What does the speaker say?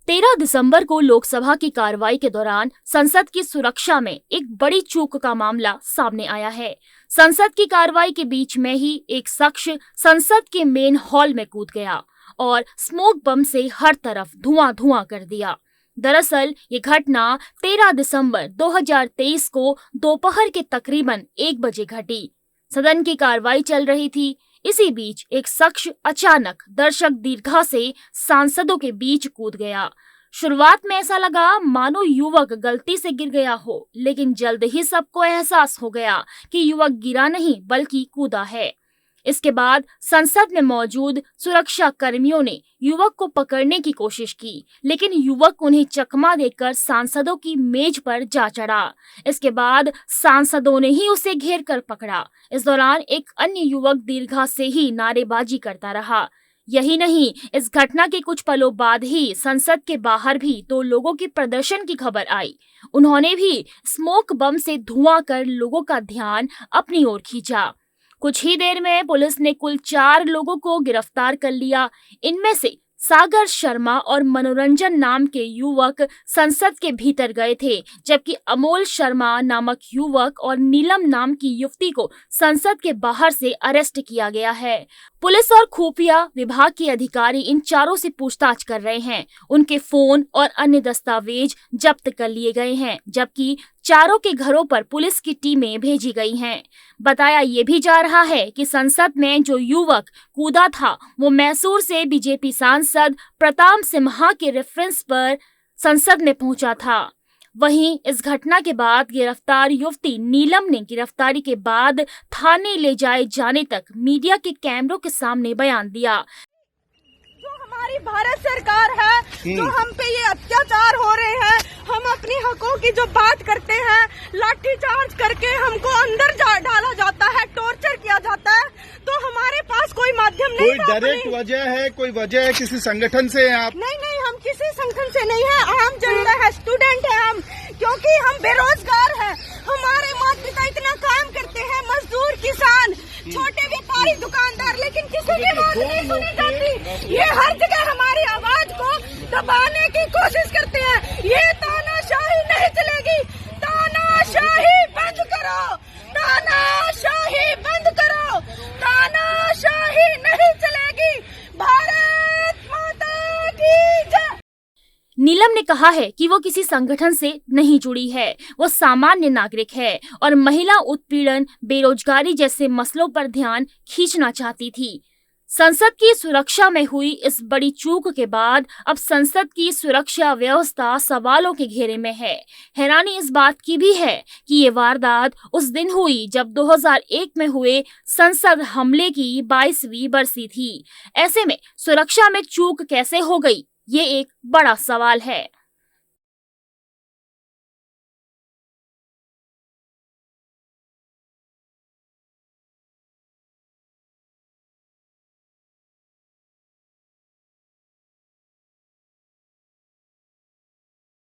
13 दिसंबर को लोकसभा की कार्रवाई के दौरान संसद की सुरक्षा में एक बड़ी चूक का मामला सामने आया है। संसद की कार्रवाई के बीच में ही एक शख्स संसद के मेन हॉल में कूद गया और स्मोक बम से हर तरफ धुआं धुआं कर दिया। दरअसल ये घटना 13 दिसंबर 2023 को दोपहर के तकरीबन 1 बजे घटी। सदन की कार्रवाई चल रही थी। इसी बीच एक शख्स अचानक दर्शक दीर्घा से सांसदों के बीच कूद गया। शुरुआत में ऐसा लगा मानो युवक गलती से गिर गया हो, लेकिन जल्द ही सबको एहसास हो गया कि युवक गिरा नहीं बल्कि कूदा है। इसके बाद संसद में मौजूद सुरक्षा कर्मियों ने युवक को पकड़ने की कोशिश की, लेकिन युवक उन्हें चकमा देकर सांसदों की मेज पर जा चढ़ा। इसके बाद सांसदों ने ही उसे घेर कर पकड़ा। इस दौरान एक अन्य युवक दीर्घा से ही नारेबाजी करता रहा। यही नहीं, इस घटना के कुछ पलों बाद ही संसद के बाहर भी 2 लोगों के प्रदर्शन की खबर आई। उन्होंने भी स्मोक बम से धुआं कर लोगों का ध्यान अपनी ओर खींचा। कुछ ही देर में पुलिस ने कुल 4 लोगों को गिरफ्तार कर लिया। इनमें से सागर शर्मा और मनोरंजन नाम के युवक संसद के भीतर गए थे, जबकि अमोल शर्मा नामक युवक और नीलम नाम की युवती को संसद के बाहर से अरेस्ट किया गया है। पुलिस और खुफिया विभाग के अधिकारी इन चारों से पूछताछ कर रहे हैं। उनके फोन और अन्य दस्तावेज जब्त कर लिए गए हैं, जबकि चारों के घरों पर पुलिस की टीमें भेजी गई हैं। बताया ये भी जा रहा है कि संसद में जो युवक कूदा था वो मैसूर से बीजेपी सांसद प्रताप सिम्हा के रेफरेंस पर संसद में पहुंचा था। वहीं इस घटना के बाद गिरफ्तार युवती नीलम ने गिरफ्तारी के बाद थाने ले जाए जाने तक मीडिया के कैमरों के सामने बयान दिया। जो हमारी भारत सरकार है, जो हम पे ये अत्याचार हो रहे हैं, हम अपनी हकों की जो बात करते हैं, लाठीचार्ज करके हमको अंदर डाला जाता है, टॉर्चर किया जाता है, तो हमारे पास कोई माध्यम नहीं। कोई डायरेक्ट वजह है, कोई वजह है किसी संगठन से हैं आप? नहीं, हम किसी संगठन से नहीं है, आम जनता है, स्टूडेंट है हम, क्योंकि हम बेरोजगार हैं। हमारे माता पिता इतना काम करते हैं, मजदूर, किसान, छोटे व्यापारी, दुकानदार, लेकिन किसी की बात नहीं सुनी जाती। ये हर जगह हमारी आवाज को दबाने की कोशिश करते हैं। ये तानाशाही नहीं चलेगी, तानाशाही बंद करो, तानाशाही बंद करो, तानाशाही नहीं चलेगी। भारत माता की जय। नीलम ने कहा है कि वो किसी संगठन से नहीं जुड़ी है, वो सामान्य नागरिक है और महिला उत्पीड़न, बेरोजगारी जैसे मसलों पर ध्यान खींचना चाहती थी। संसद की सुरक्षा में हुई इस बड़ी चूक के बाद अब संसद की सुरक्षा व्यवस्था सवालों के घेरे में है। हैरानी इस बात की भी है कि ये वारदात उस दिन हुई जब 2001 में हुए संसद हमले की 22वीं बरसी थी। ऐसे में सुरक्षा में चूक कैसे हो गई, ये एक बड़ा सवाल है।